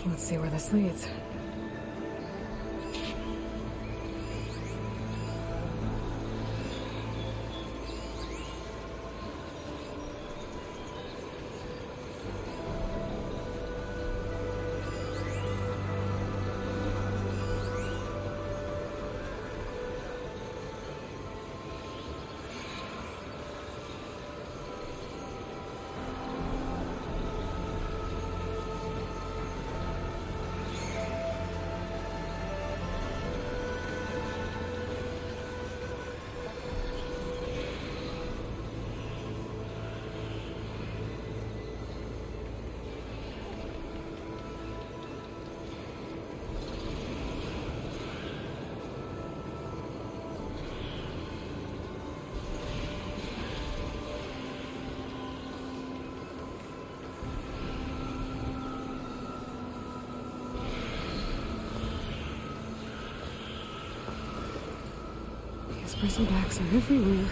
Let's see where this leads. Prison backs are everywhere.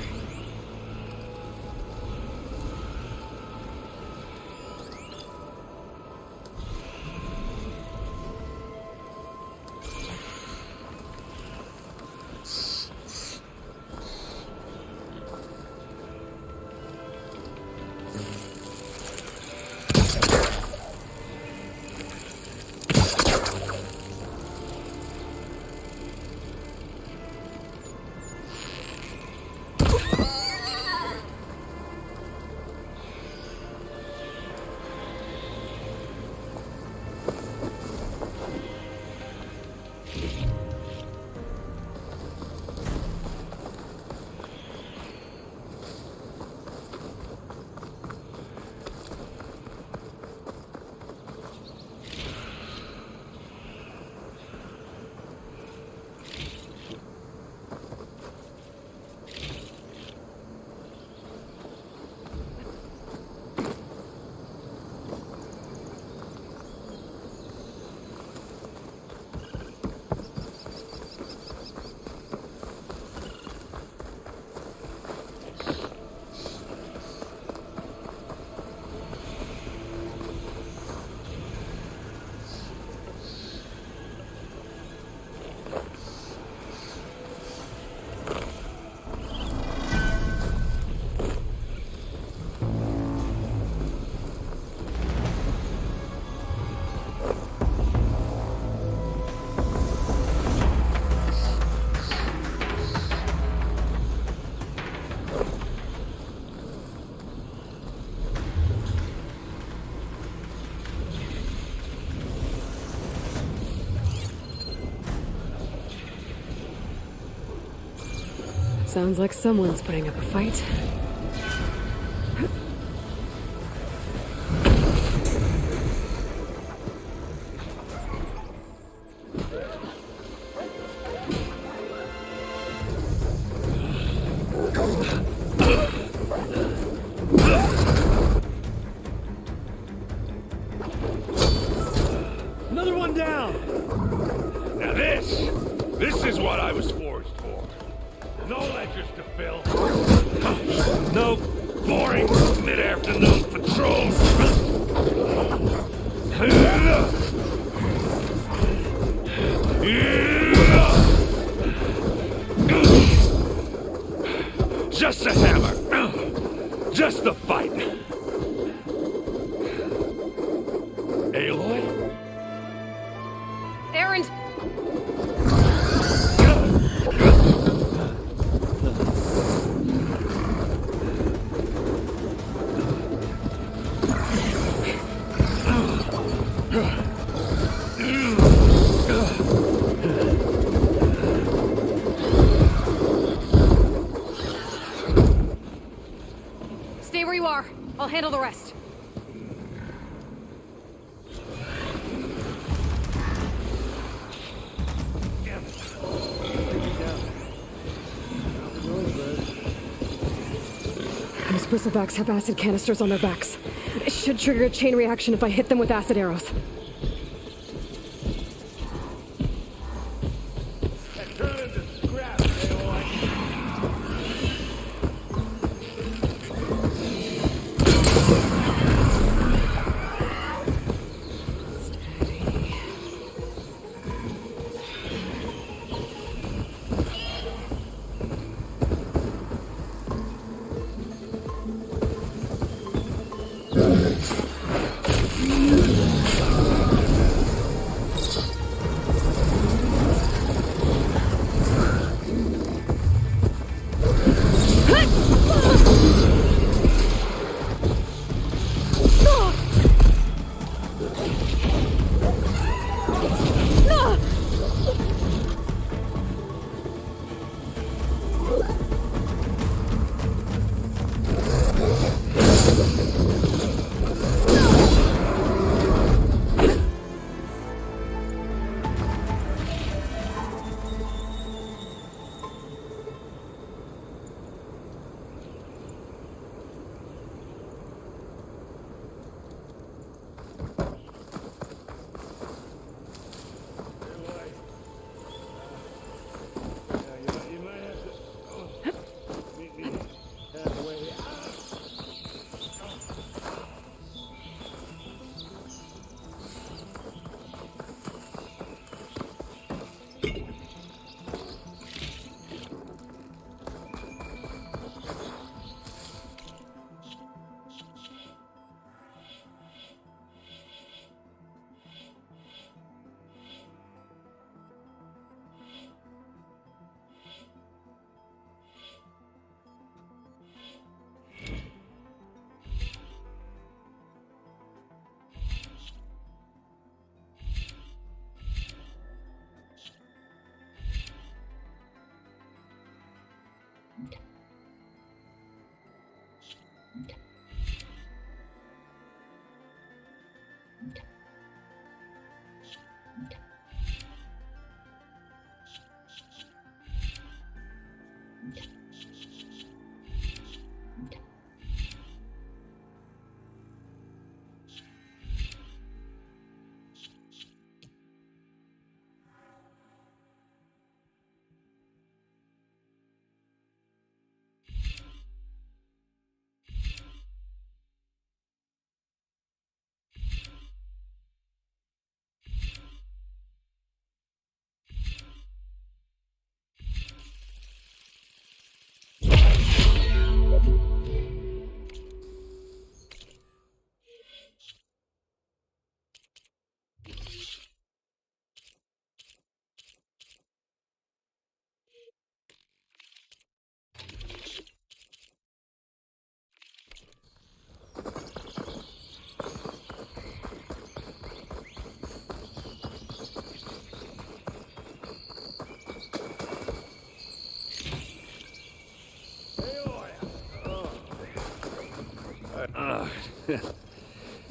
Sounds like someone's putting up a fight. Another one down! Now this is what I was forged for. No ledgers to fill. No boring mid-afternoon patrols. Just a hammer. Just the fight. Aloy? Errand! Stay where you are. I'll handle the rest. Those bristlebacks have acid canisters on their backs. It should trigger a chain reaction if I hit them with acid arrows. Turn into scrap, Aloy. Steady.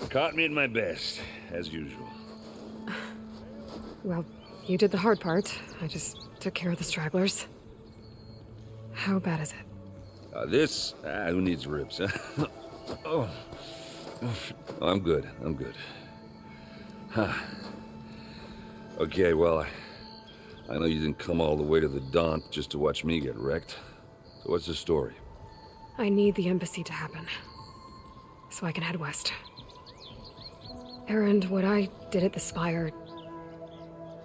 Caught me at my best, as usual. Well, you did the hard part. I just took care of the stragglers. How bad is it? This? Who needs ribs, huh? Oh. I'm good. Huh. Okay, well, I know you didn't come all the way to the Daunt just to watch me get wrecked. So what's the story? I need the embassy to happen, so I can head west. Erend, what I did at the Spire,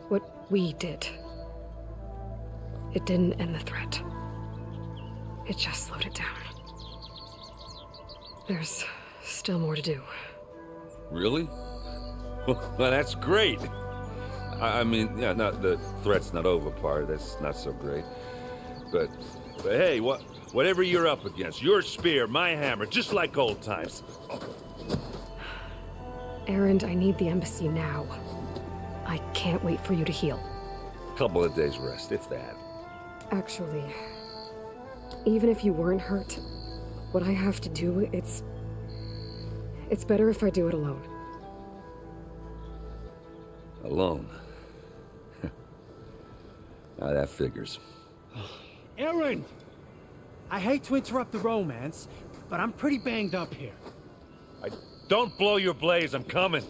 what we did, it didn't end the threat. It just slowed it down. There's still more to do. Really? Well, that's great. I mean, yeah, not the threat's not over part. That's not so great. But hey, whatever you're up against, your spear, my hammer, just like old times. Erend, I need the embassy now. I can't wait for you to heal. Couple of days rest, if that. Actually, even if you weren't hurt, what I have to do, it's better if I do it alone. Alone? Now that figures. Erend! I hate to interrupt the romance, but I'm pretty banged up here. Don't blow your blaze, I'm coming.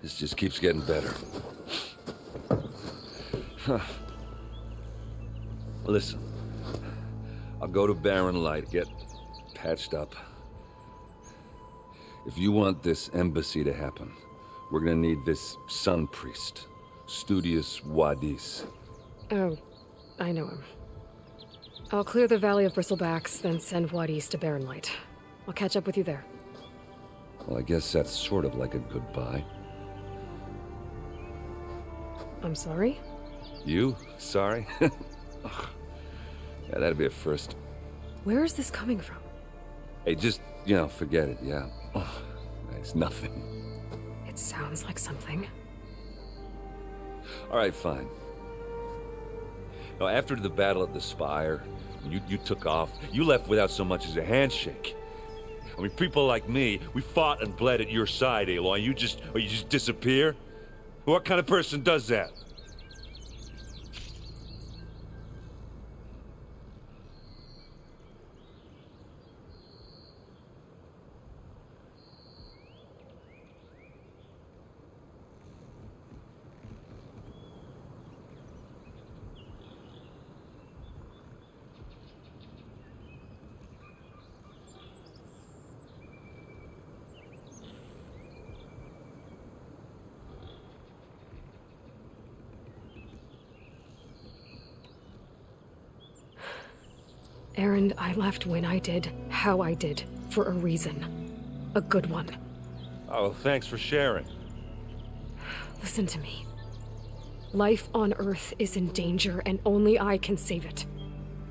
This just keeps getting better. Listen, I'll go to Barren Light, get patched up. If you want this embassy to happen, we're gonna need this sun priest, Studius Wadis. Oh, I know him. I'll clear the Valley of Bristlebacks, then send Wadis to Barren Light. I'll catch up with you there. Well, I guess that's sort of like a goodbye. I'm sorry? You? Sorry? Ugh. Yeah, that'd be a first. Where is this coming from? Hey, just, forget it, yeah. Ugh, it's nothing. It sounds like something. All right, fine. Now, after the battle at the Spire, you took off. You left without so much as a handshake. I mean, people like me, we fought and bled at your side, Aloy. You just disappear? What kind of person does that? Erend, I left when I did, how I did, for a reason. A good one. Oh, thanks for sharing. Listen to me. Life on Earth is in danger, and only I can save it.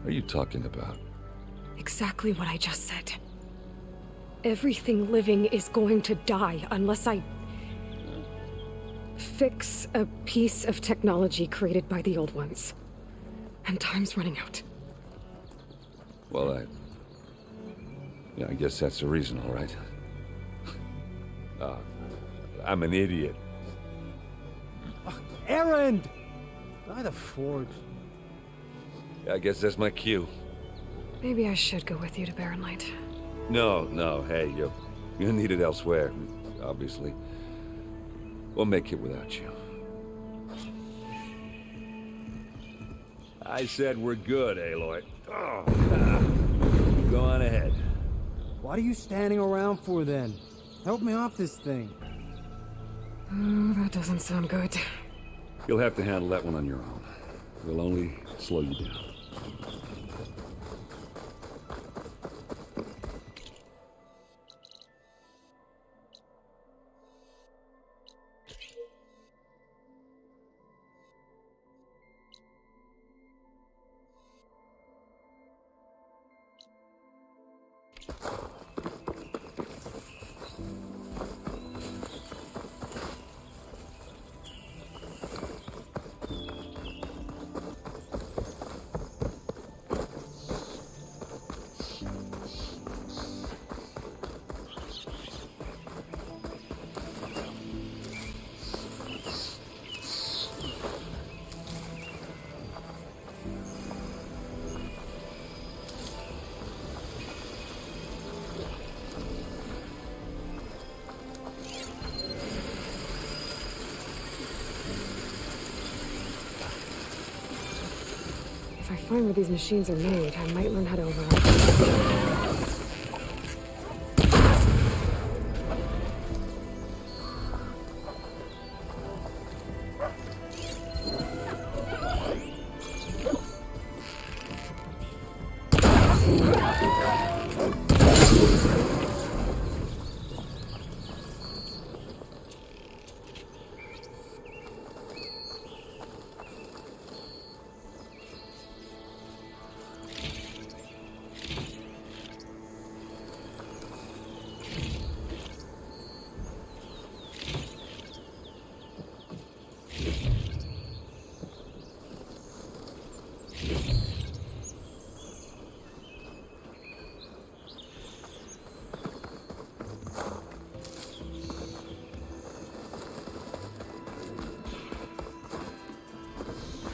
What are you talking about? Exactly what I just said. Everything living is going to die unless I fix a piece of technology created by the old ones. And time's running out. Well, I guess that's the reason, all right. I'm an idiot. Erend! By the Forge. I guess that's my cue. Maybe I should go with you to Barren Light. No, hey, you're needed elsewhere, obviously. We'll make it without you. I said we're good, Aloy. Oh, go on ahead. What are you standing around for then? Help me off this thing. Oh, that doesn't sound good. You'll have to handle that one on your own. We'll only slow you down. I find where these machines are made, I might learn how to override them.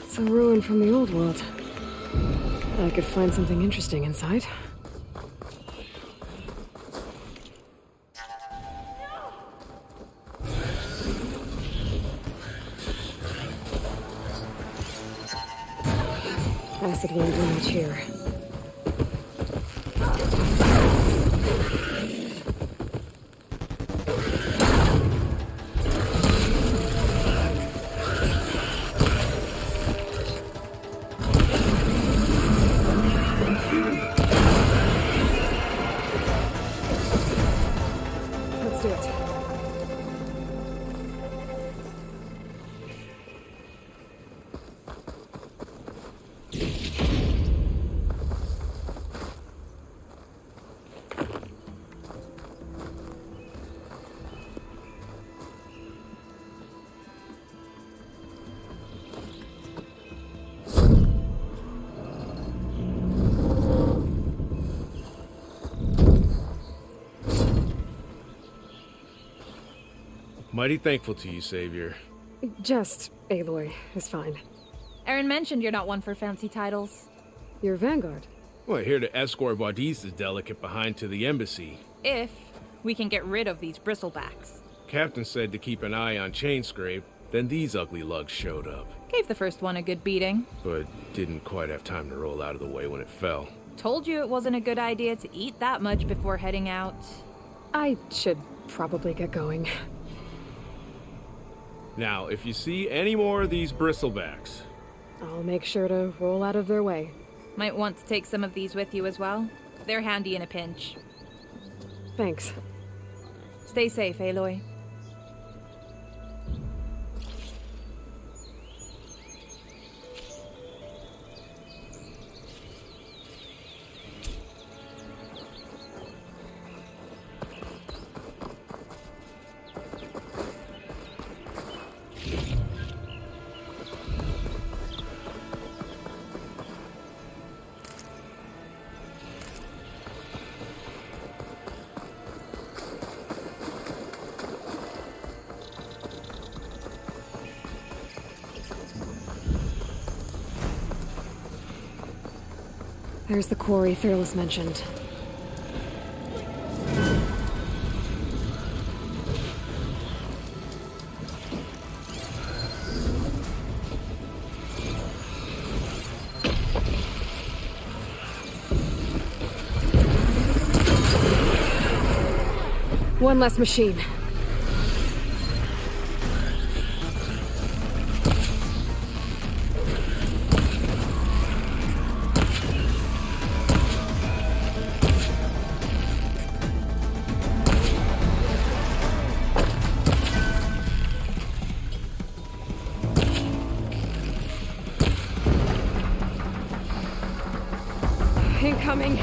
It's a ruin from the old world. I could find something interesting inside. Acid won't do much here. Let's do it. Mighty thankful to you, Savior. Just Aloy is fine. Aaron mentioned you're not one for fancy titles. You're Vanguard. Well, here to escort Wadiz's delicate behind to the embassy. If we can get rid of these bristlebacks. Captain said to keep an eye on Chainscrape, then these ugly lugs showed up. Gave the first one a good beating. But didn't quite have time to roll out of the way when it fell. Told you it wasn't a good idea to eat that much before heading out. I should probably get going. Now, if you see any more of these bristlebacks... I'll make sure to roll out of their way. Might want to take some of these with you as well. They're handy in a pinch. Thanks. Stay safe, Aloy. There's the quarry Thurles mentioned. One less machine. Incoming.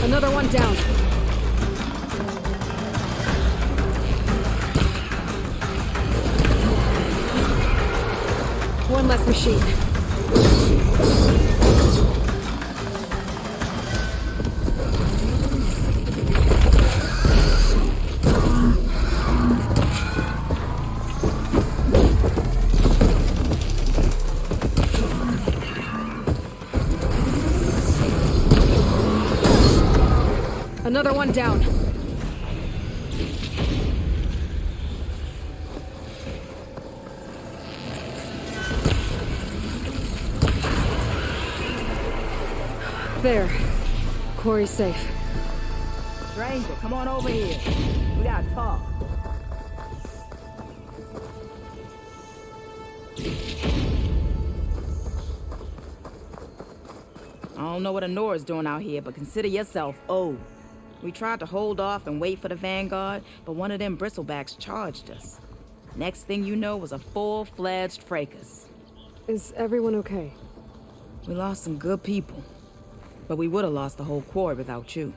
Another one down. One less machine. Another one down. There. Quarry's safe. Stranger, come on over here. We gotta talk. I don't know what Honora's doing out here, but consider yourself owed. We tried to hold off and wait for the Vanguard, but one of them bristlebacks charged us. Next thing you know was a full-fledged fracas. Is everyone okay? We lost some good people, but we would have lost the whole quarry without you.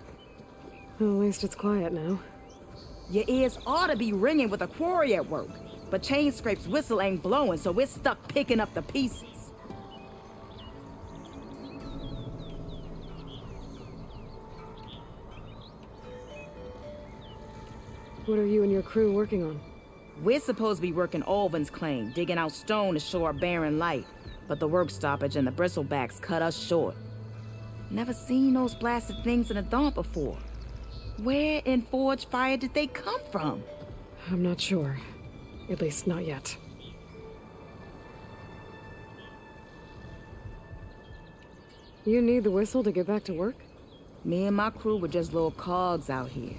Well, at least it's quiet now. Your ears ought to be ringing with a quarry at work, but Chainscrape's whistle ain't blowing, so we're stuck picking up the pieces. What are you and your crew working on? We're supposed to be working Alvin's claim, digging out stone to show our barren light, but the work stoppage and the bristlebacks cut us short. Never seen those blasted things in a dump before. Where in Forge Fire did they come from? I'm not sure. At least not yet. You need the whistle to get back to work? Me and my crew were just little cogs out here.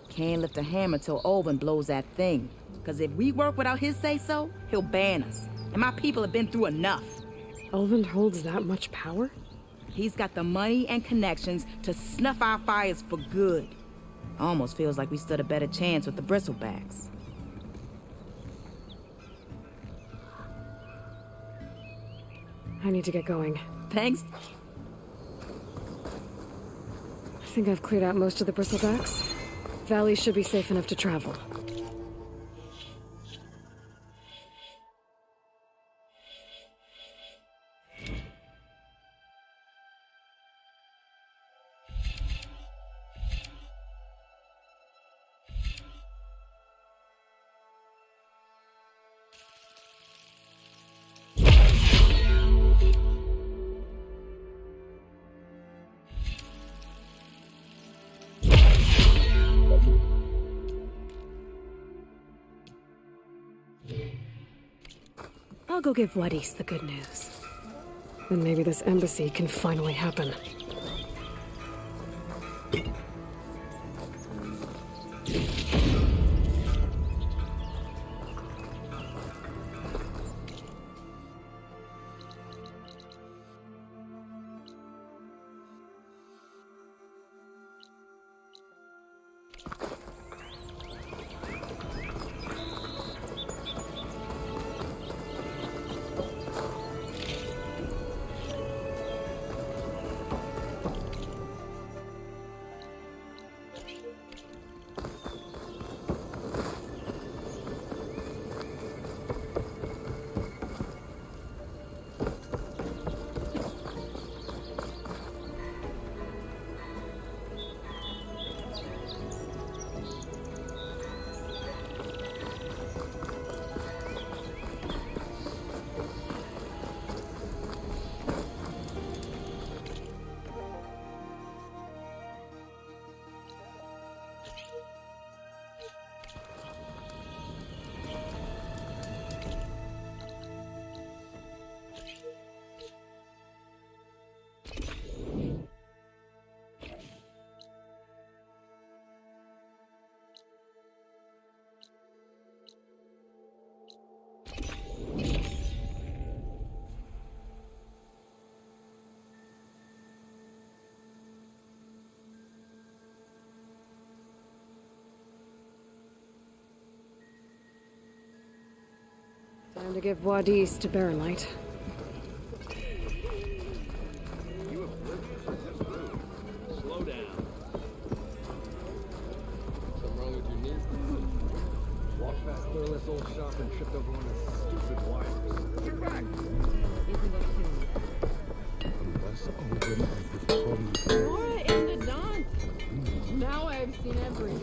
Can't lift a hammer till Olvin blows that thing. Cause if we work without his say-so, he'll ban us. And my people have been through enough. Elvin holds that much power? He's got the money and connections to snuff our fires for good. Almost feels like we stood a better chance with the bristlebacks. I need to get going. Thanks. I think I've cleared out most of the bristlebacks. Valley should be safe enough to travel. I'll go give Wadis the good news. Then maybe this embassy can finally happen. Time to give Wadis to Baronlight. Slow down. Something wrong with your knee? Walked past Thurless old shop and tripped over one of his stupid wires. You're right. Laura is the Daunt. Now I've seen everything.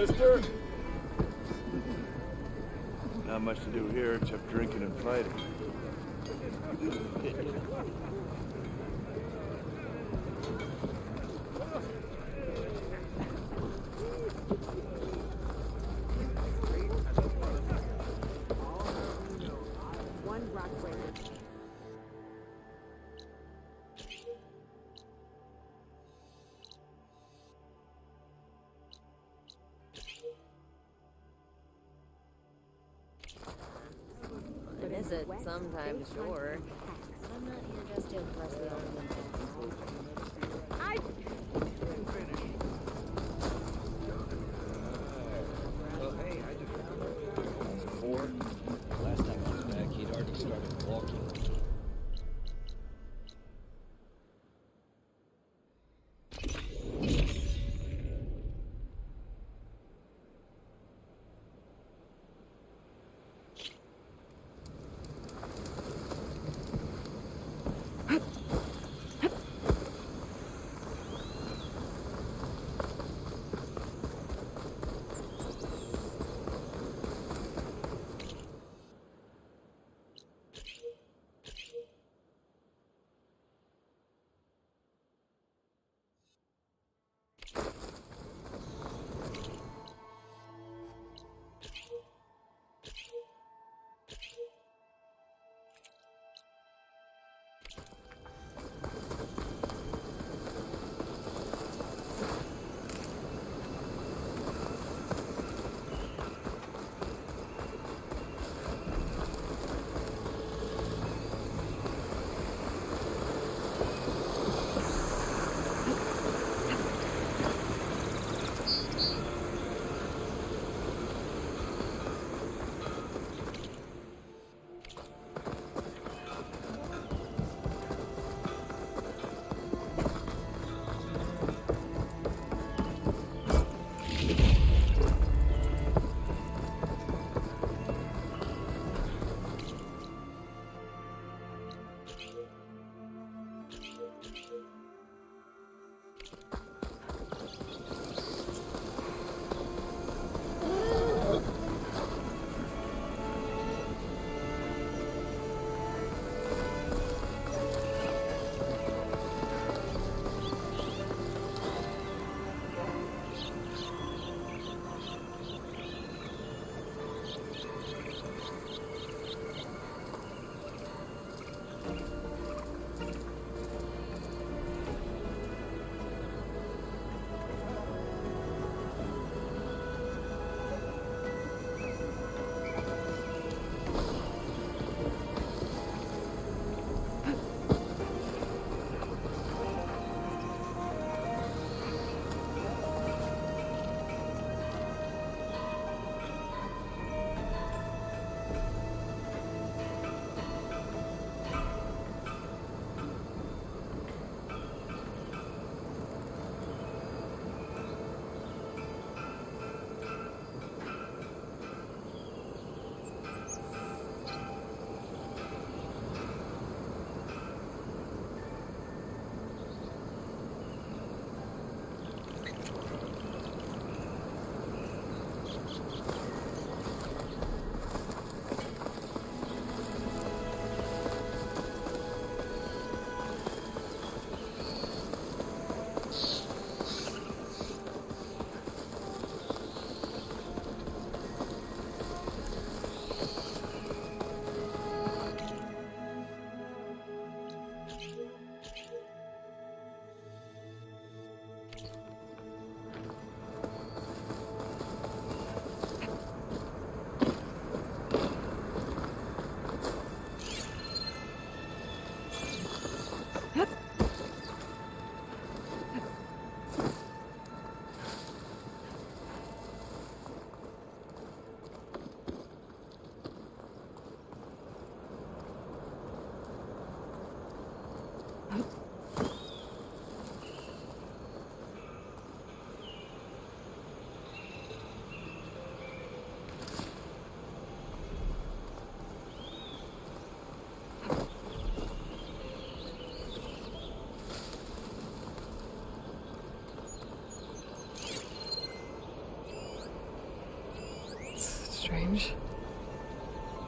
sister? Not much to do here except drinking and fighting. Visit sometime, sure. I'm not here just to impress the audience. Well, hey, I just... It's 4. Last time I was back, he'd already started walking.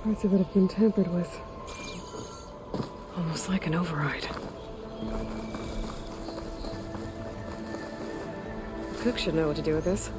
Parts of it have been tampered with. Almost like an override. Cook should know what to do with this.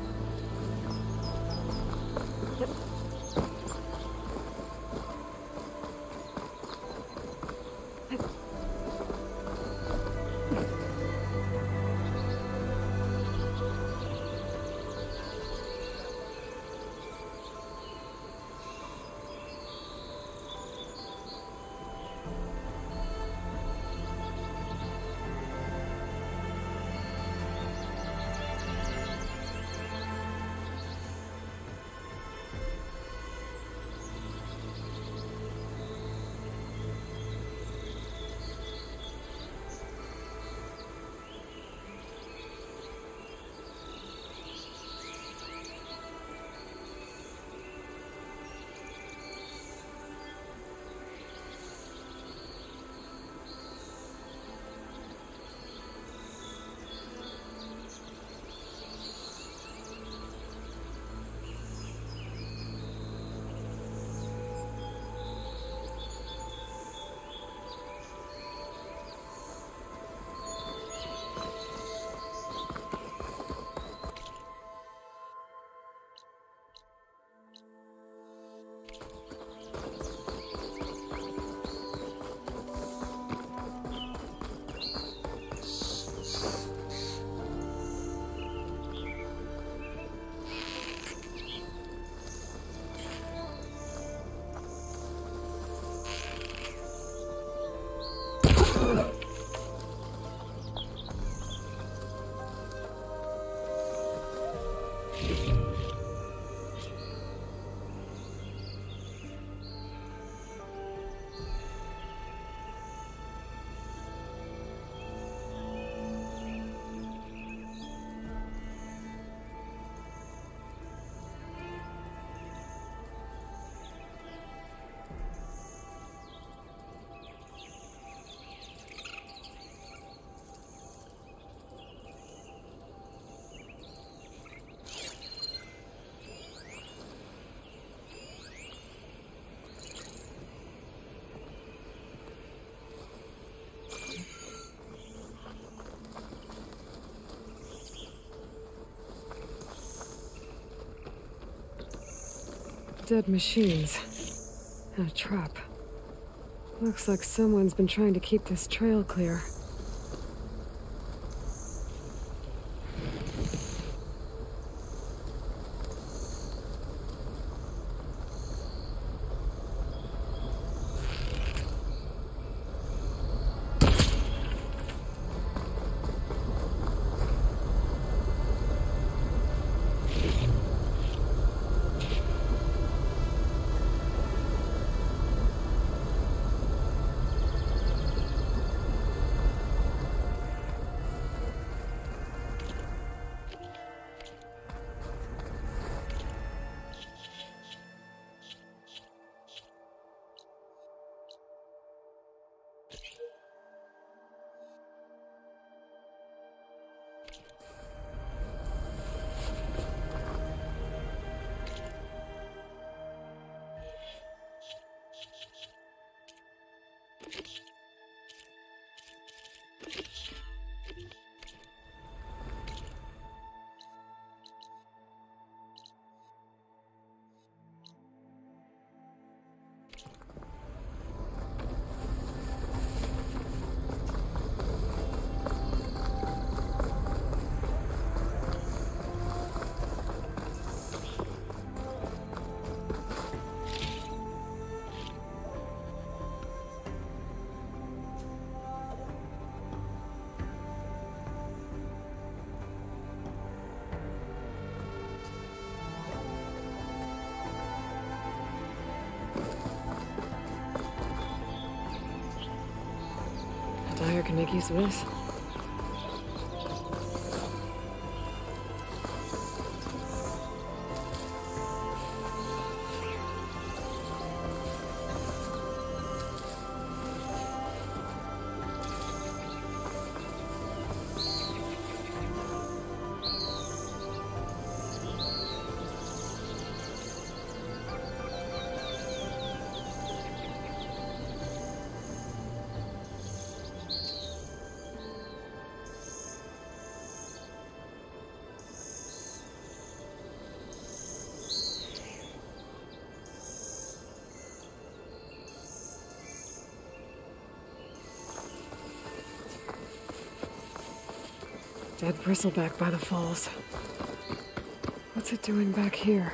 Dead machines. And a trap. Looks like someone's been trying to keep this trail clear. Dyer can make use of this. Dead bristleback by the falls. What's it doing back here?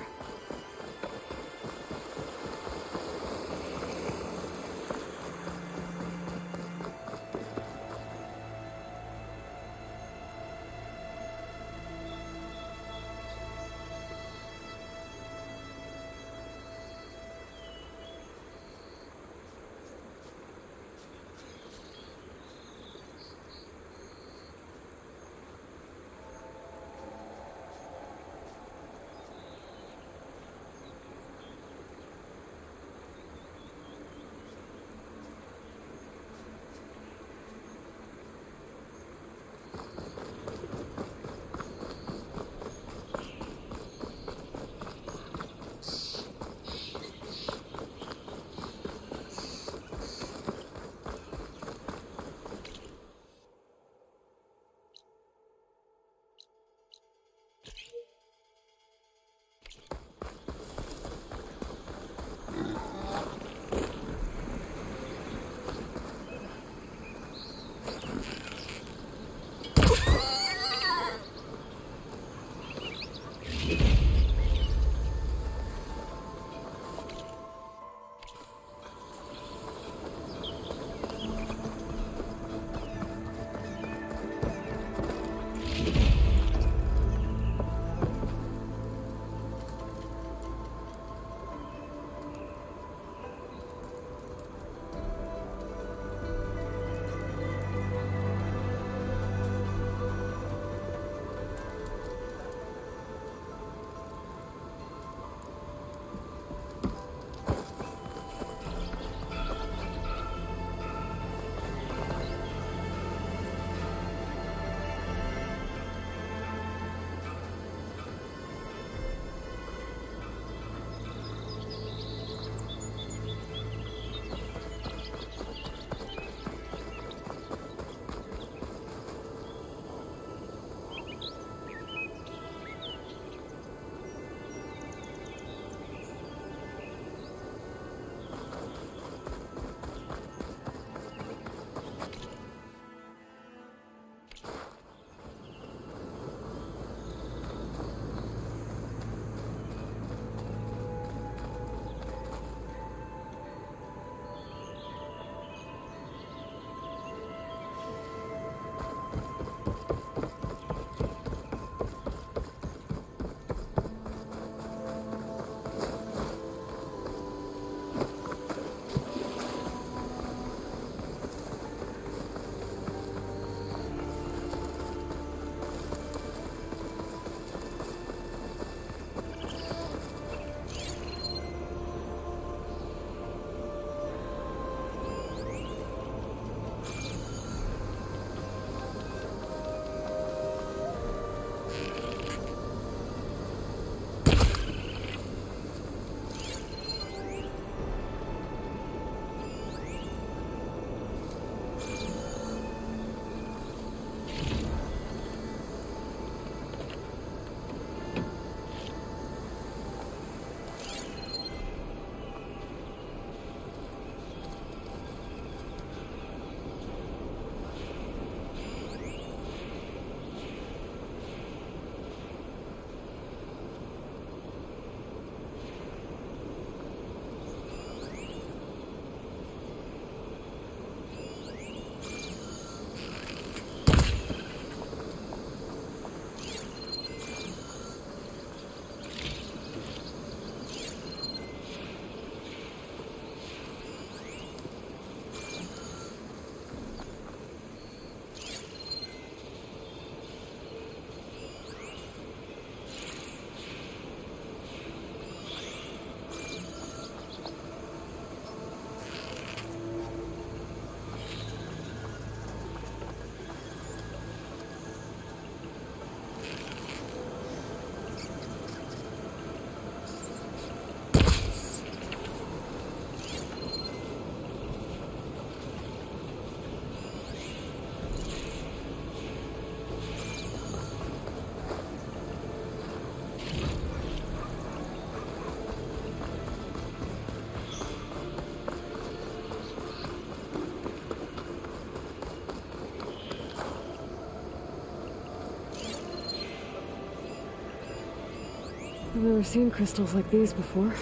never seen crystals like these before.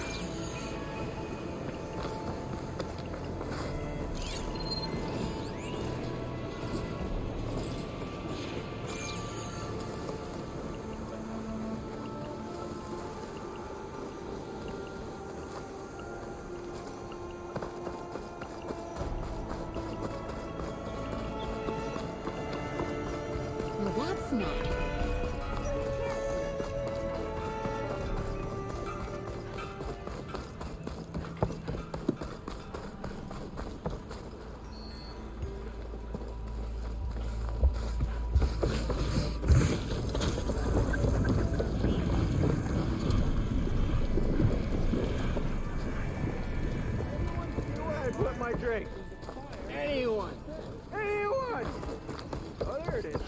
Well, that's not. Put my drink. Anyone. Anyone. Oh, there it is.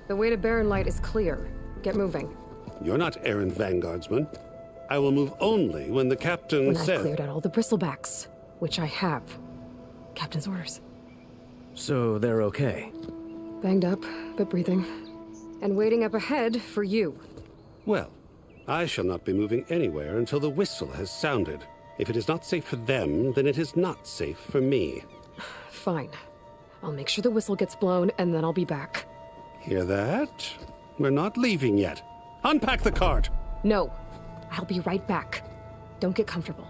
The way to Barren Light is clear. Get moving. You're not errant vanguardsman. I will move only when the captain When says... I've cleared out all the bristlebacks, which I have. Captain's orders. So they're okay? Banged up, but breathing. And waiting up ahead for you. Well, I shall not be moving anywhere until the whistle has sounded. If it is not safe for them, then it is not safe for me. Fine. I'll make sure the whistle gets blown, and then I'll be back. Hear that? We're not leaving yet. Unpack the cart! No. I'll be right back. Don't get comfortable.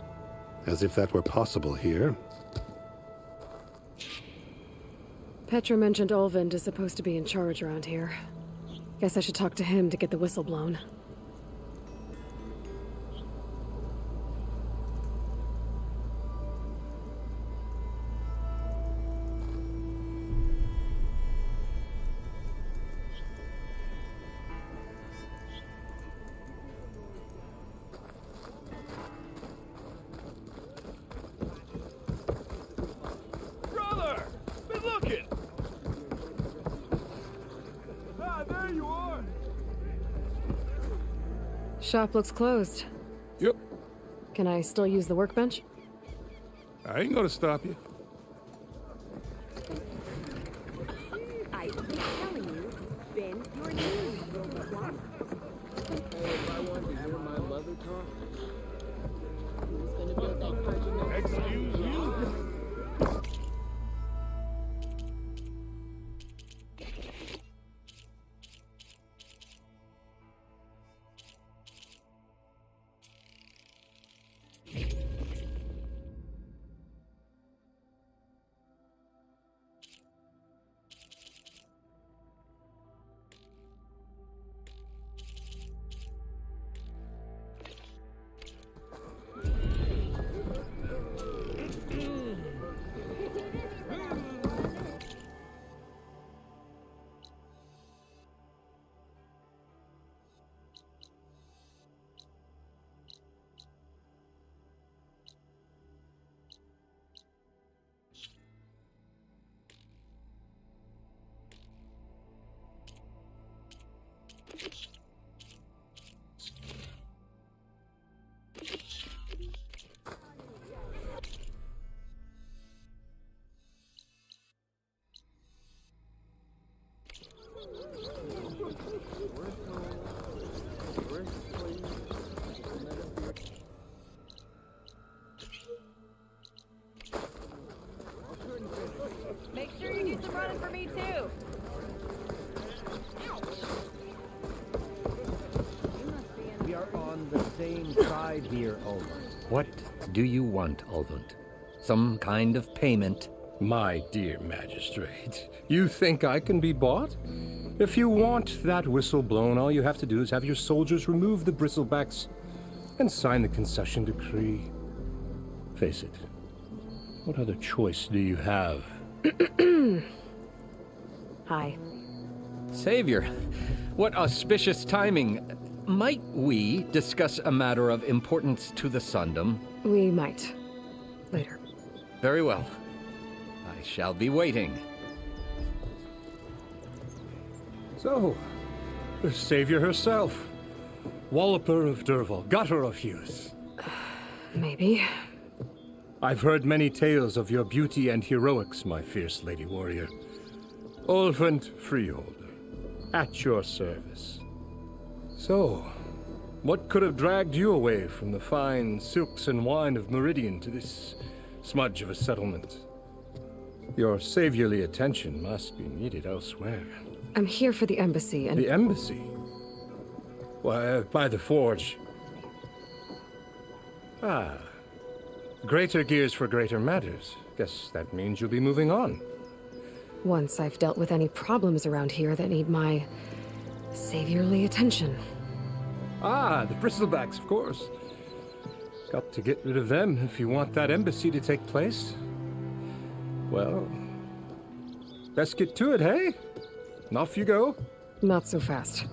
As if that were possible here. Petra mentioned Olvind is supposed to be in charge around here. Guess I should talk to him to get the whistle blown. Brother! Been looking! Ah, there you are! Shop looks closed. Yep. Can I still use the workbench? I ain't gonna stop you. I keep telling you, bend your knees, little one. If I wanted to hear my mother talk, Who's gonna build that cardinal? Excuse you? too. We are on the same side here, Olin. What do you want, Ulvund? Some kind of payment? My dear magistrate, you think I can be bought? If you want that whistle blown, all you have to do is have your soldiers remove the bristlebacks and sign the concession decree. Face it, what other choice do you have? Hi. Savior, what auspicious timing. Might we discuss a matter of importance to the Sundom? We might. Later. Very well. I shall be waiting. So, the savior herself. Walloper of Derval, gutter of Hughes. Maybe. I've heard many tales of your beauty and heroics, my fierce lady warrior. Ulvund Freeholder, at your service. So, what could have dragged you away from the fine silks and wine of Meridian to this smudge of a settlement? Your saviorly attention must be needed elsewhere. I'm here for the embassy and... The embassy? Why, by the forge. Ah. Greater gears for greater matters. Guess that means you'll be moving on. Once I've dealt with any problems around here that need my saviorly attention. Ah, the bristlebacks, of course. Got to get rid of them if you want that embassy to take place. Well, best get to it, hey? And off you go. Not so fast.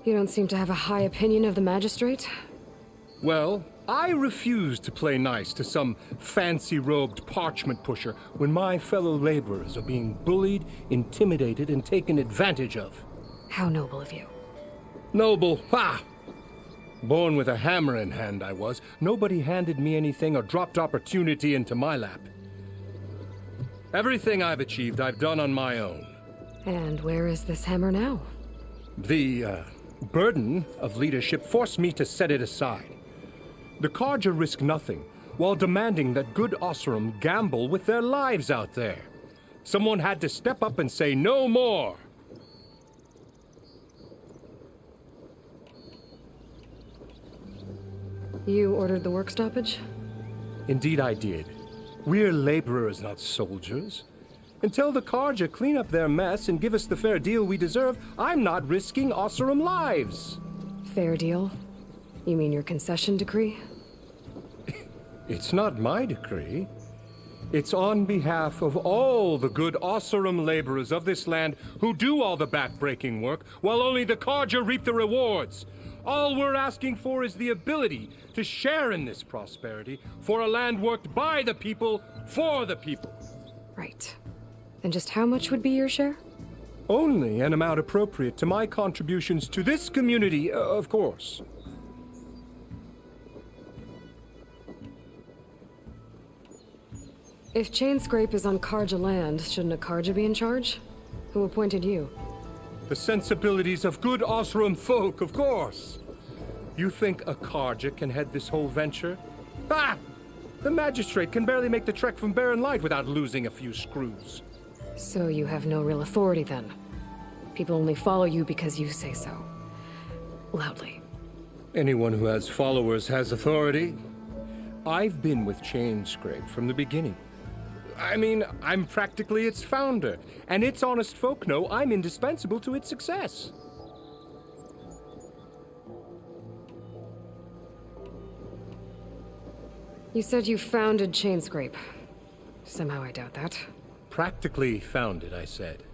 You don't seem to have a high opinion of the magistrate? Well, I refuse to play nice to some fancy-robed parchment pusher when my fellow laborers are being bullied, intimidated, and taken advantage of. How noble of you. Noble? Ha! Born with a hammer in hand, I was. Nobody handed me anything or dropped opportunity into my lap. Everything I've achieved, I've done on my own. And where is this hammer now? The, burden of leadership forced me to set it aside. The Carja risk nothing, while demanding that good Osseram gamble with their lives out there. Someone had to step up and say no more. You ordered the work stoppage? Indeed I did. We're laborers, not soldiers. Until the Carja clean up their mess and give us the fair deal we deserve, I'm not risking Osseram lives. Fair deal? You mean your concession decree? It's not my decree. It's on behalf of all the good Osseram laborers of this land who do all the back-breaking work, while only the Carja reap the rewards. All we're asking for is the ability to share in this prosperity for a land worked by the people, for the people. Right. And just how much would be your share? Only an amount appropriate to my contributions to this community, of course. If Chainscrape is on Carja land, shouldn't a Carja be in charge? Who appointed you? The sensibilities of good Osseram folk, of course. You think a Carja can head this whole venture? Ah! The magistrate can barely make the trek from Barren Light without losing a few screws. So you have no real authority then? People only follow you because you say so. Loudly. Anyone who has followers has authority. I've been with Chainscrape from the beginning. I mean, I'm practically its founder, and its honest folk know I'm indispensable to its success. You said you founded Chainscrape. Somehow I doubt that. Practically founded, I said.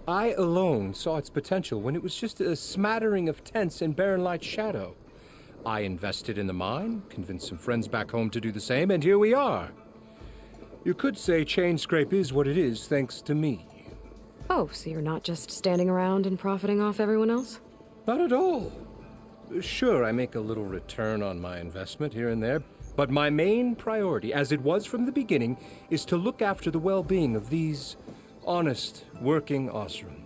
I alone saw its potential when it was just a smattering of tents in Barren Light's shadow. I invested in the mine, convinced some friends back home to do the same, and here we are. You could say Chainscrape is what it is thanks to me. Oh, so you're not just standing around and profiting off everyone else? Not at all. Sure, I make a little return on my investment here and there, But my main priority, as it was from the beginning, is to look after the well-being of these honest, working Osram.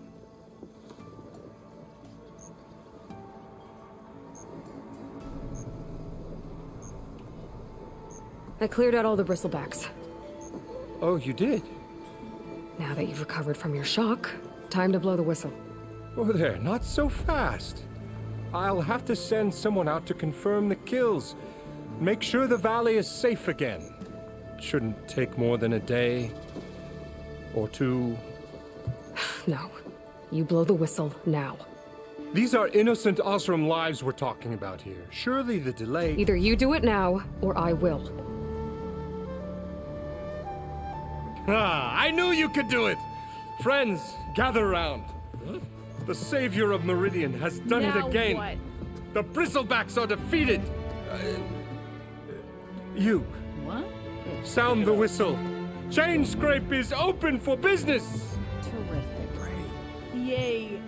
I cleared out all the bristlebacks. Oh, you did? Now that you've recovered from your shock, time to blow the whistle. Oh there, not so fast. I'll have to send someone out to confirm the kills. Make sure the valley is safe again. Shouldn't take more than a day or two. No. You blow the whistle now. These are innocent Osram lives we're talking about here. Surely the delay... Either you do it now, or I will. Ah, I knew you could do it! Friends, gather round. The savior of Meridian has done it again. What? The bristlebacks are defeated. You. What? Sound the whistle. Chain Scrape is open for business. Terrific. Yay.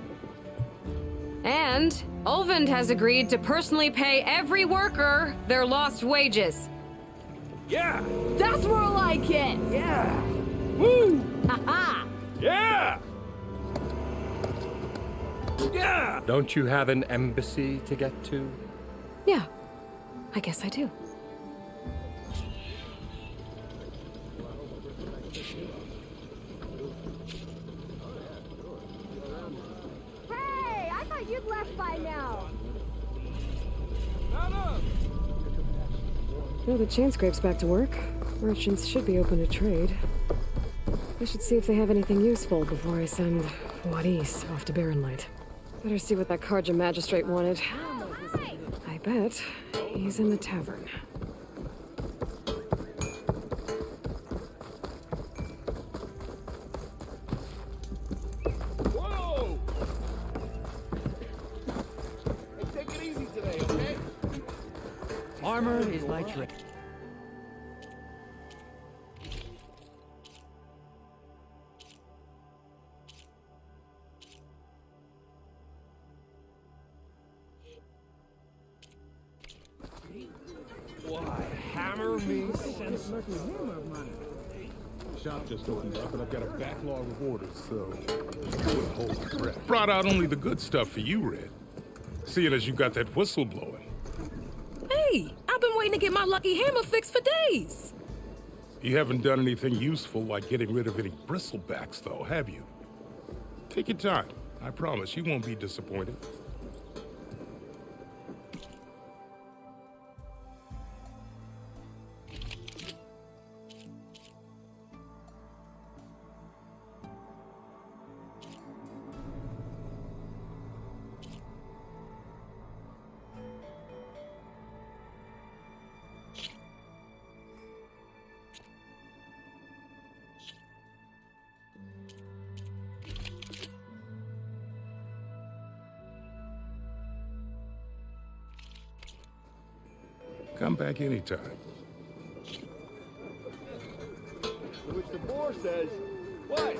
And Ulvund has agreed to personally pay every worker their lost wages. Yeah! That's more like it! Yeah! Woo! Ha-ha! Yeah! Yeah! Don't you have an embassy to get to? Yeah, I guess I do. Hey, I thought you'd left by now. Well, the chain scrape's back to work. Merchants should be open to trade. I should see if they have anything useful before I send Wadis off to Barrenlight. Better see what that Karja magistrate wanted. I bet he's in the tavern. Whoa! Hey, take it easy today, okay? Armor is my trick. Why, hammer me sense. Shop just opened up and I've got a backlog of orders, so hold your breath. Brought out only the good stuff for you, Red. Seeing as you got that whistle blowing. Hey, I've been waiting to get my lucky hammer fixed for days. You haven't done anything useful like getting rid of any bristlebacks, though, have you? Take your time. I promise you won't be disappointed. Come back anytime. Which the boar says, what?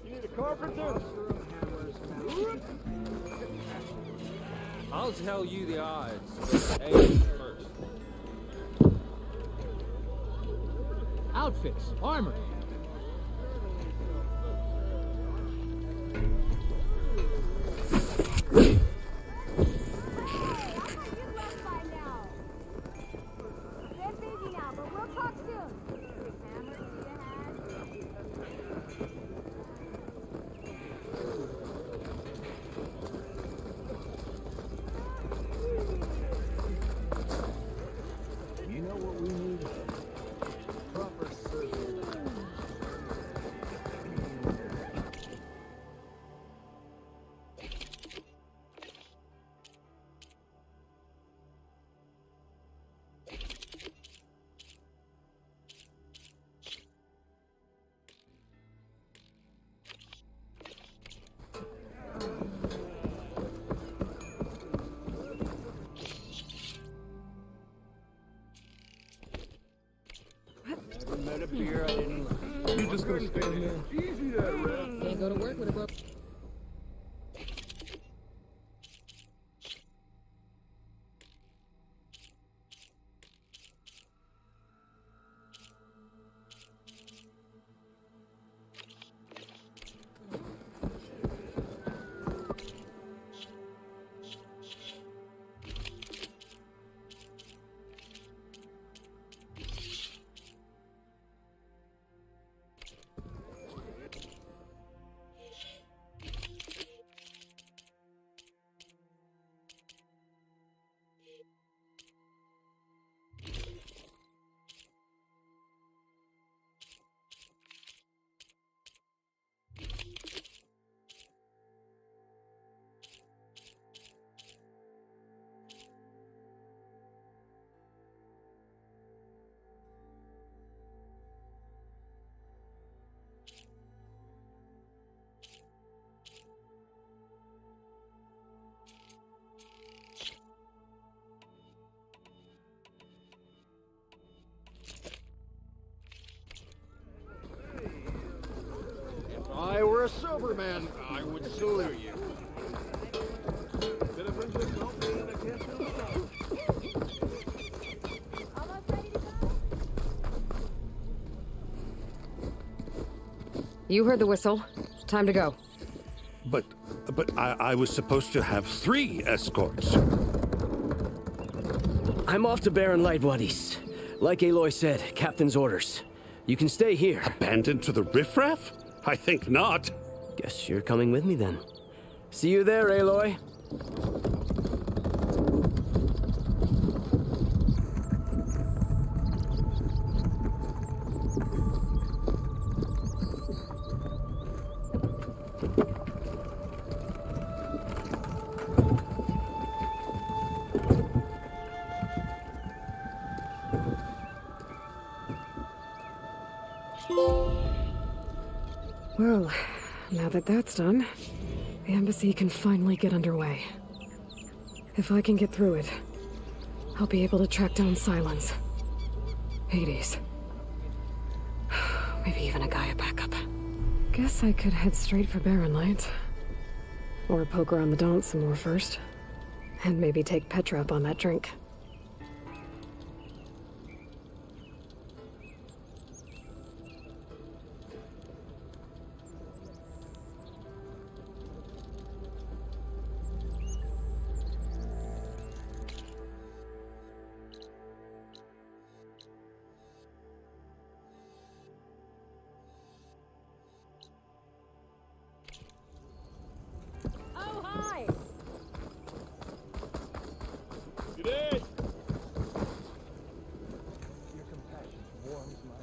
You need a carpenter? I'll tell you the odds. Hey, first. Outfits, armor. a beer I didn't like. You just gonna stay in there? Easy there, Red. Can't go to work with a broke. If I were a sober man, I would salute you. Did I bring good company and I can't feel it out? You heard the whistle. Time to go. But I was supposed to have 3 escorts. I'm off to Barren Light, Wadis. Like Aloy said, Captain's orders. You can stay here. Abandoned to the riffraff? I think not. Guess you're coming with me then. See you there, Aloy. Well, now that that's done, the embassy can finally get underway. If I can get through it, I'll be able to track down Silence, Hades, maybe even a Gaia backup. Guess I could head straight for Barren Light. Or poke around the Daunt some more first. And maybe take Petra up on that drink. Oh, hi! G'day! Your compassion warms my...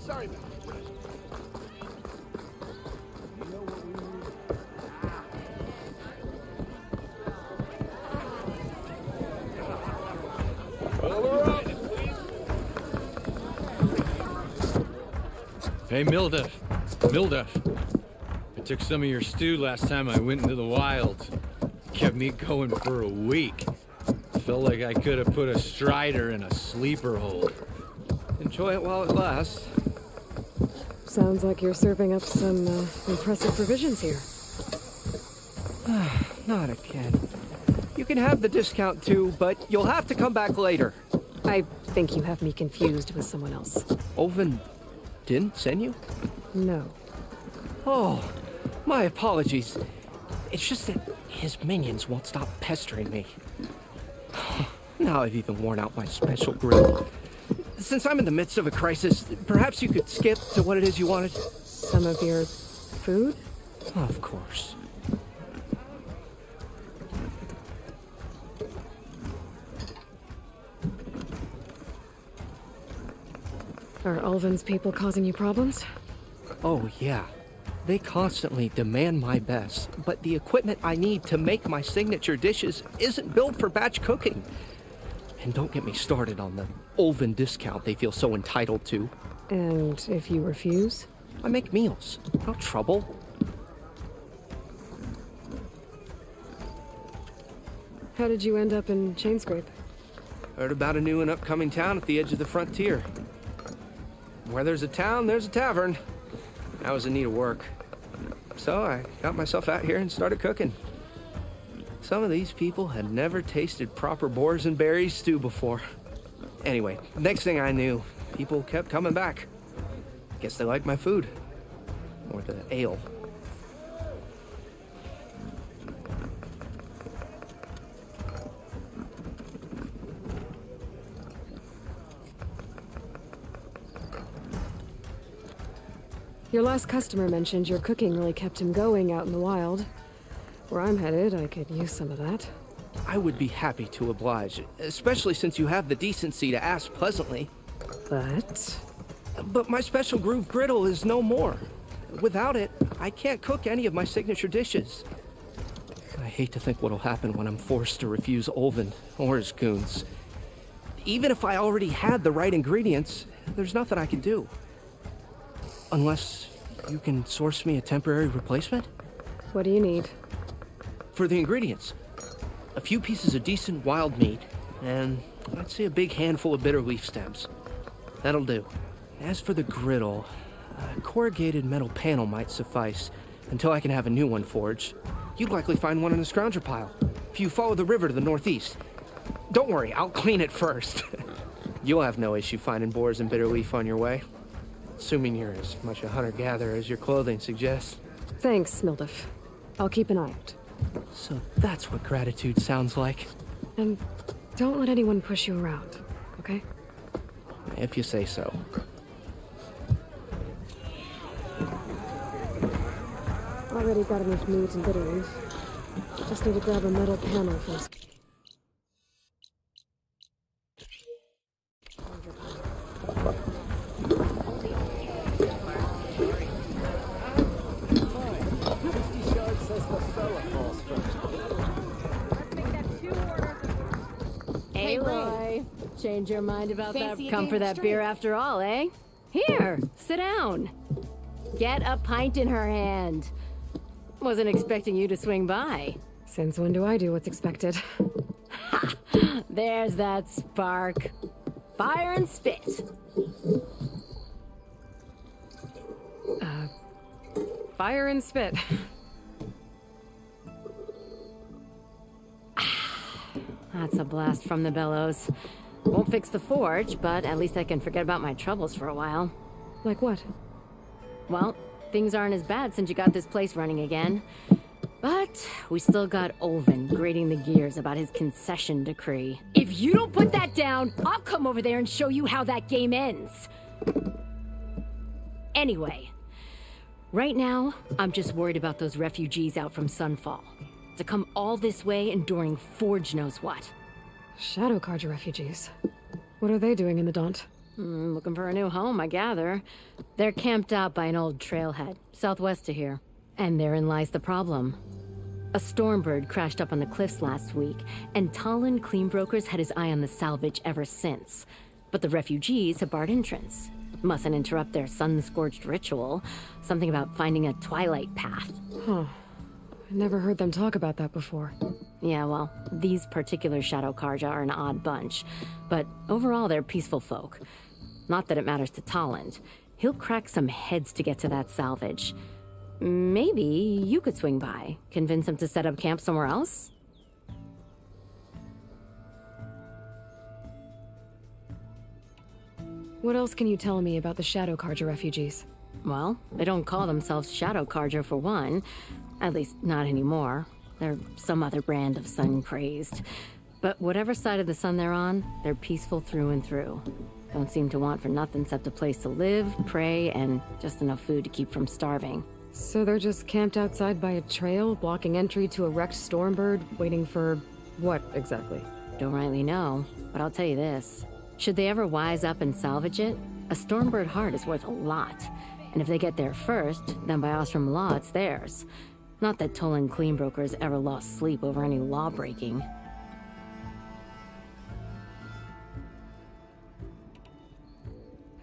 Sorry about it, Red. You know what we need? Hey, Mildef. I took some of your stew last time I went into the wilds. Kept me going for a week. Felt like I could have put a strider in a sleeper hold. Enjoy it while it lasts. Sounds like you're serving up some impressive provisions here. Not again. You can have the discount too, but you'll have to come back later. I think you have me confused with someone else. Olvin didn't send you? No. Oh, my apologies. It's just that his minions won't stop pestering me. Now I've even worn out my special grill. Since I'm in the midst of a crisis, perhaps you could skip to what it is you wanted? Some of your food? Of course. Are Ulvin's people causing you problems? Oh, yeah. They constantly demand my best, but the equipment I need to make my signature dishes isn't built for batch cooking. And don't get me started on the Ulvin discount they feel so entitled to. And if you refuse? I make meals. No trouble. How did you end up in Chainscrape? Heard about a new and upcoming town at the edge of the frontier. Where there's a town, there's a tavern. I was in need of work. So I got myself out here and started cooking. Some of these people had never tasted proper boars and berries stew before. Anyway, next thing I knew, people kept coming back. Guess they liked my food. Or the ale. Your last customer mentioned your cooking really kept him going out in the wild. Where I'm headed, I could use some of that. I would be happy to oblige, especially since you have the decency to ask pleasantly. But my special groove griddle is no more. Without it, I can't cook any of my signature dishes. I hate to think what'll happen when I'm forced to refuse Ulvin or his goons. Even if I already had the right ingredients, there's nothing I can do. Unless you can source me a temporary replacement? What do you need? For the ingredients, a few pieces of decent wild meat, and I'd say a big handful of bitter leaf stems. That'll do. As for the griddle, a corrugated metal panel might suffice until I can have a new one forged. You'd likely find one in the scrounger pile, if you follow the river to the northeast. Don't worry, I'll clean it first. You'll have no issue finding boars and bitter leaf on your way. Assuming you're as much a hunter-gatherer as your clothing suggests. Thanks, Mildif. I'll keep an eye out. So that's what gratitude sounds like. And don't let anyone push you around, okay? If you say so. Already got enough meat and bitter leaf. Just need to grab a metal panel first. Hey, Roy. Change your mind about that? Come for that beer after all, eh? Here, sit down. Get a pint in her hand. Wasn't expecting you to swing by. Since when do I do what's expected? Ha! There's that spark. Fire and spit. Fire and spit. That's a blast from the bellows. Won't fix the forge, but at least I can forget about my troubles for a while. Like what? Well, things aren't as bad since you got this place running again. But we still got Ulvin grating the gears about his concession decree. If you don't put that down, I'll come over there and show you how that game ends. Anyway, right now, I'm just worried about those refugees out from Sunfall. To come all this way enduring Forge knows what. Shadow Carja refugees. What are they doing in the Daunt? Looking for a new home, I gather. They're camped out by an old trailhead, southwest of here. And therein lies the problem. A Stormbird crashed up on the cliffs last week, and Talon Cleanbrokers had his eye on the salvage ever since. But the refugees have barred entrance. Mustn't interrupt their sun-scorched ritual. Something about finding a twilight path. Huh. I never heard them talk about that before. Yeah, well, these particular Shadow Carja are an odd bunch. But overall, they're peaceful folk. Not that it matters to Talland. He'll crack some heads to get to that salvage. Maybe you could swing by, convince him to set up camp somewhere else? What else can you tell me about the Shadow Carja refugees? Well, they don't call themselves Shadow Carja for one. At least, not anymore. They're some other brand of sun-crazed. But whatever side of the sun they're on, they're peaceful through and through. Don't seem to want for nothing except a place to live, pray, and just enough food to keep from starving. So they're just camped outside by a trail, blocking entry to a wrecked Stormbird, waiting for what exactly? Don't rightly know, but I'll tell you this. Should they ever wise up and salvage it, A Stormbird heart is worth a lot, and if they get there first, then by Ostrom law, it's theirs. Not that Tolan Cleanbrokers ever lost sleep over any law breaking.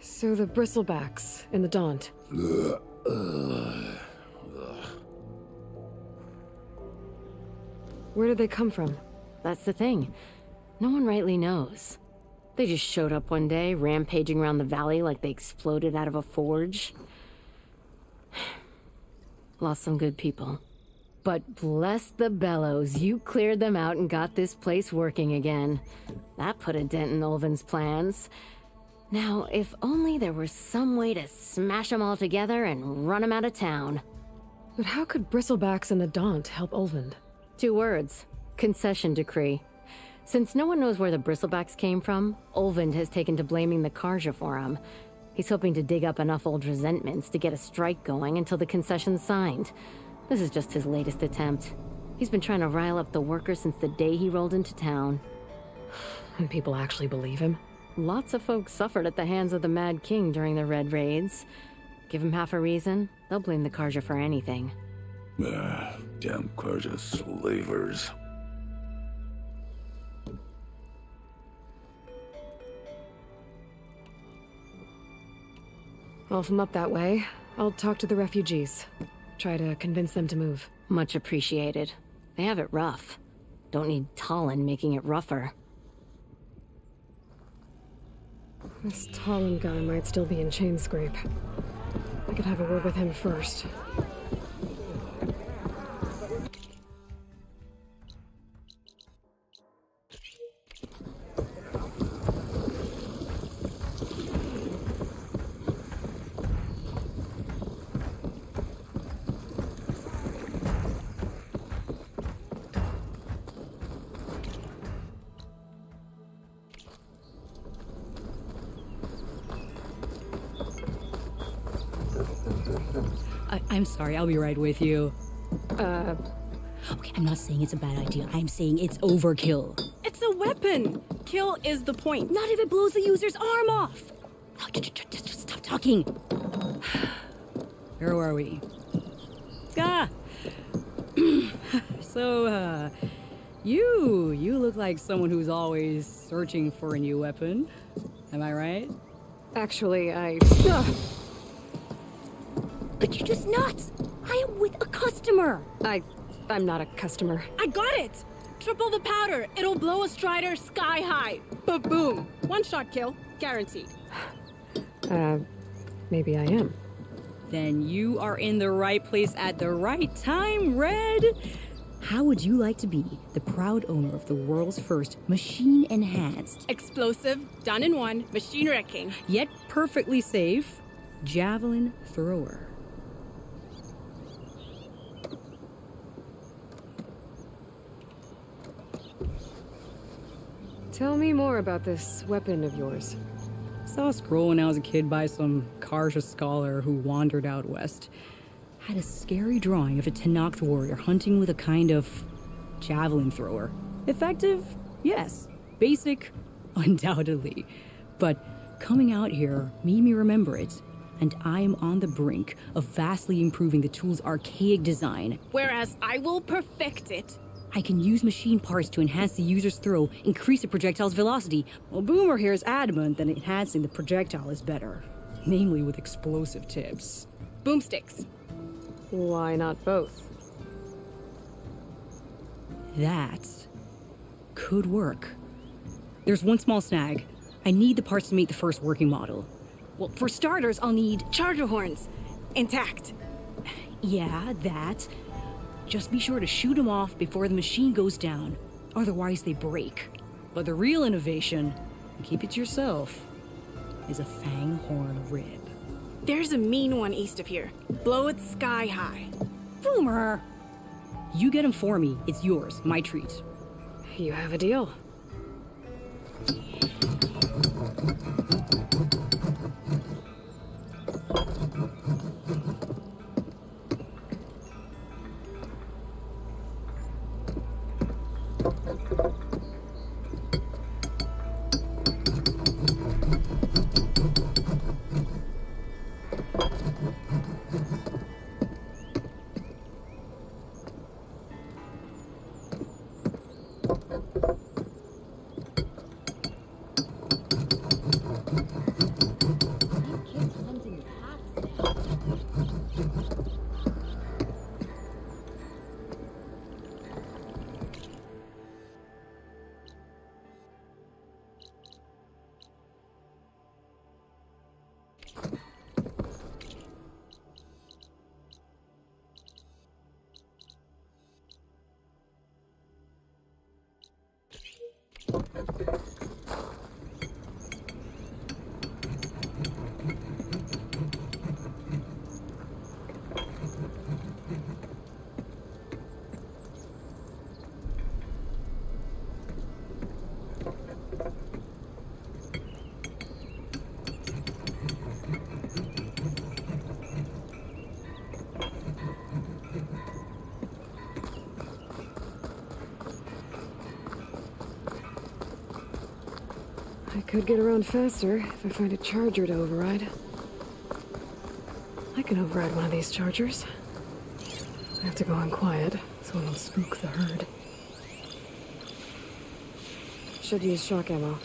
So the bristlebacks in the Daunt. Where did they come from? That's the thing. No one rightly knows. They just showed up one day, rampaging around the valley like they exploded out of a forge. Lost some good people. But bless the bellows, you cleared them out and got this place working again. That put a dent in Ulvin's plans. Now, if only there were some way to smash them all together and run them out of town. But how could bristlebacks and the Daunt help Ulvund? 2 words. Concession decree. Since no one knows where the bristlebacks came from, Ulvund has taken to blaming the Karja for them. He's hoping to dig up enough old resentments to get a strike going until the concession's signed. This is just his latest attempt. He's been trying to rile up the workers since the day he rolled into town. And people actually believe him? Lots of folks suffered at the hands of the Mad King during the Red Raids. Give him half a reason, they'll blame the Karja for anything. Damn Karja slavers. Well, if I'm up that way, I'll talk to the refugees. Try to convince them to move. Much appreciated. They have it rough. Don't need Talon making it rougher. This Talon guy might still be in Chainscrape. I could have a word with him first. I'm sorry, I'll be right with you. Okay, I'm not saying it's a bad idea. I'm saying it's overkill. It's a weapon! Kill is the point. Not if it blows the user's arm off! Oh, just stop talking. Where were we? Ah! So, you look like someone who's always searching for a new weapon. Am I right? Actually, But you're just nuts! I am with a customer! I'm not a customer. I got it! Triple the powder. It'll blow a Strider sky high. Ba-boom! One shot kill. Guaranteed. Maybe I am. Then you are in the right place at the right time, Red. How would you like to be the proud owner of the world's first machine-enhanced, explosive, done in one, machine-wrecking, yet perfectly safe, javelin thrower? Tell me more about this weapon of yours. Saw a scroll when I was a kid by some Karja scholar who wandered out west. Had a scary drawing of a Tenakth warrior hunting with a kind of javelin thrower. Effective? Yes. Basic? Undoubtedly. But coming out here made me remember it, and I am on the brink of vastly improving the tool's archaic design. Whereas I will perfect it. I can use machine parts to enhance the user's throw, increase the projectile's velocity. Well, Boomer here is adamant that enhancing the projectile is better. Namely with explosive tips. Boomsticks. Why not both? That could work. There's one small snag. I need the parts to make the first working model. Well, for starters, I'll need charger horns. Intact. Yeah, that. Just be sure to shoot them off before the machine goes down. Otherwise, they break. But the real innovation, and keep it to yourself, is a fang horn rib. There's a mean one east of here. Blow it sky high. Boomer! You get him for me. It's yours. My treat. You have a deal. I could get around faster if I find a charger to override. I can override one of these chargers. I have to go on quiet, so I don't spook the herd. Should use shock ammo.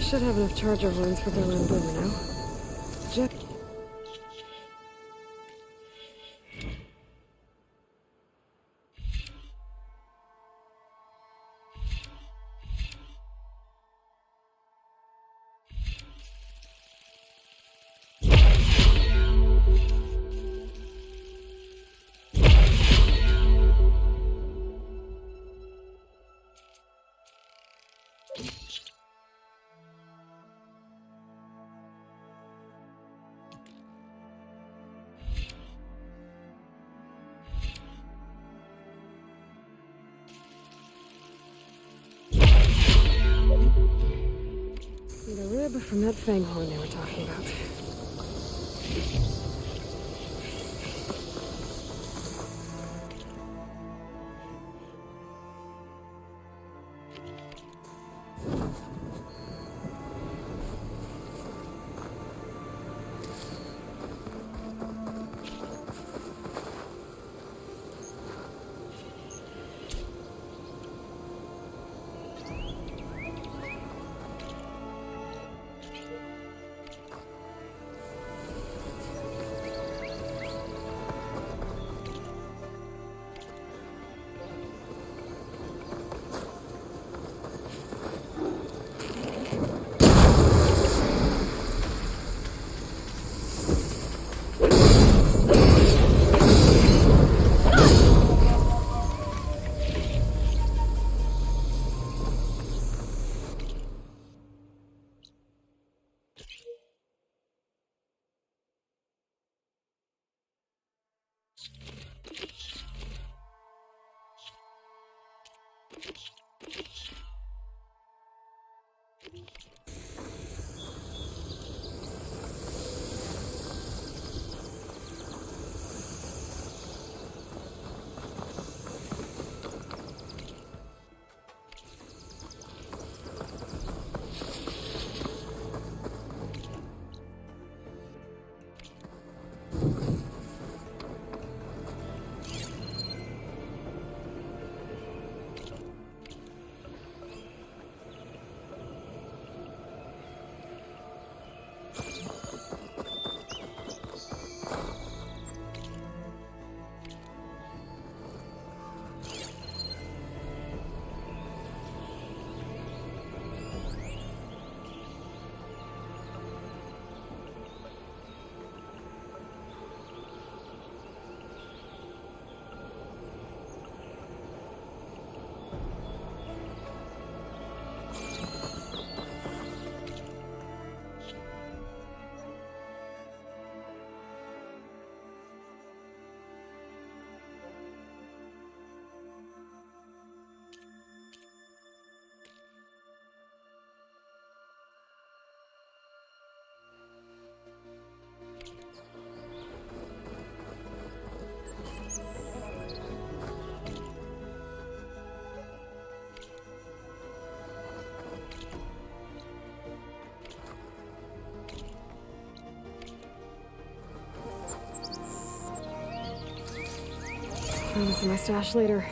Should have enough charger horns for their own door now. Jet. Need a rib from that fang horn they were talking about. Find this in my stash later.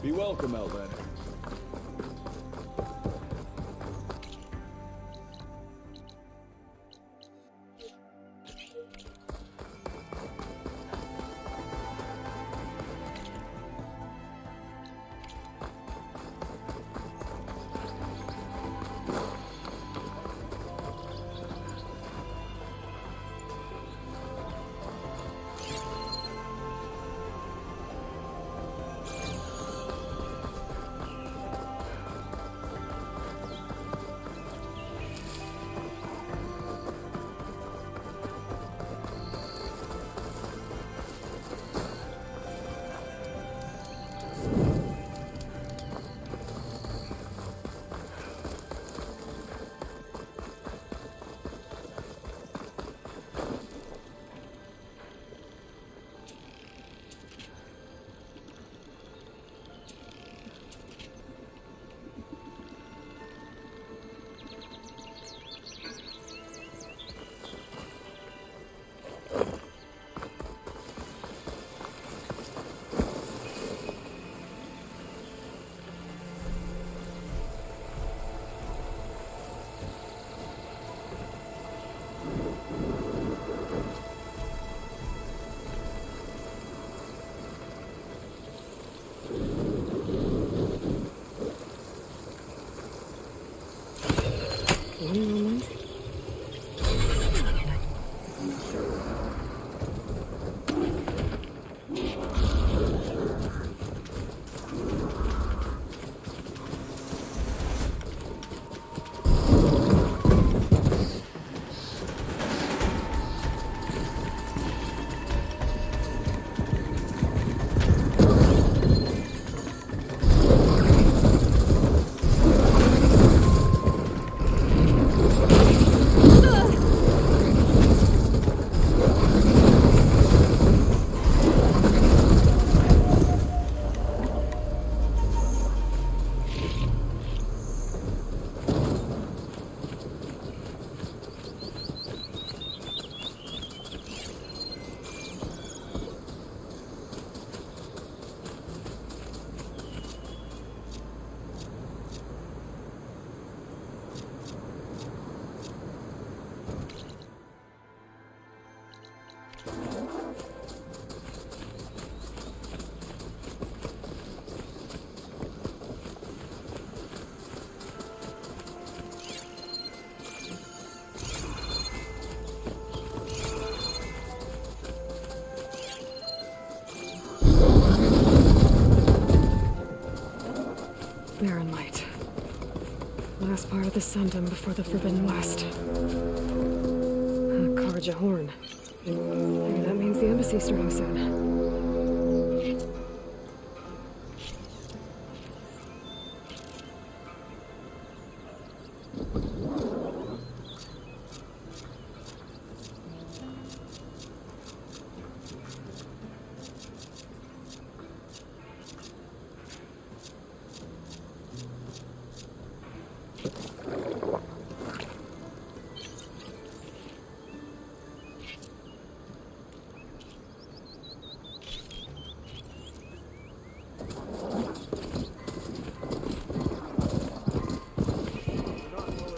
Be welcome, Elven. Barren Light. Last part of the Sundom before the Forbidden West. Karja Horn. Maybe that means the embassy's starting soon.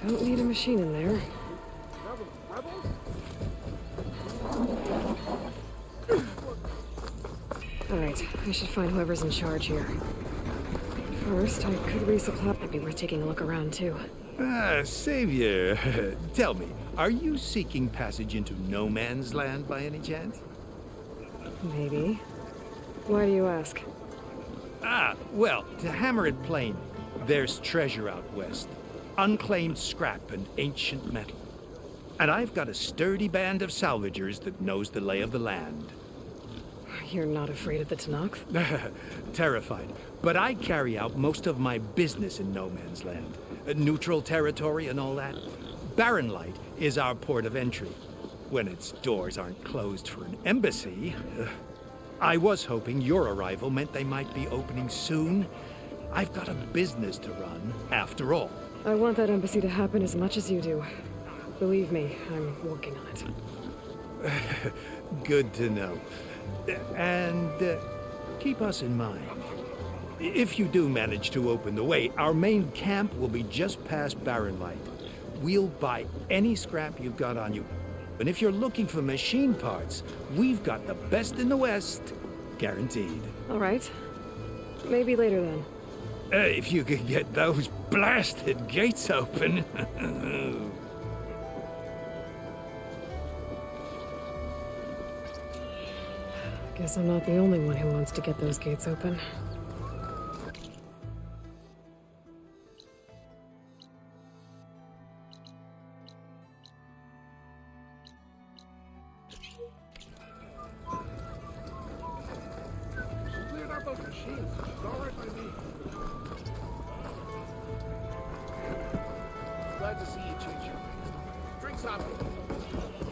Don't need a machine in there. Alright, I should find whoever's in charge here. First, I could resupply. Might be worth taking a look around, too. Savior, tell me, are you seeking passage into no man's land by any chance? Maybe. Why do you ask? Well, to hammer it plain, there's treasure out west. Unclaimed scrap and ancient metal. And I've got a sturdy band of salvagers that knows the lay of the land. You're not afraid of the Tenakth? Terrified. But I carry out most of my business in no man's land. neutral territory and all that. Barren Light is our port of entry, when its doors aren't closed for an embassy. I was hoping your arrival meant they might be opening soon. I've got a business to run, after all. I want that embassy to happen as much as you do. Believe me, I'm working on it. Good to know. And keep us in mind. If you do manage to open the way, our main camp will be just past Barren Light. We'll buy any scrap you've got on you. And if you're looking for machine parts, we've got the best in the West. Guaranteed. All right. Maybe later then. If you could get those blasted gates open. Guess I'm not the only one who wants to get those gates open. Cleared out those machines. She's all right by me. Glad to see you change your mind. Drinks on me.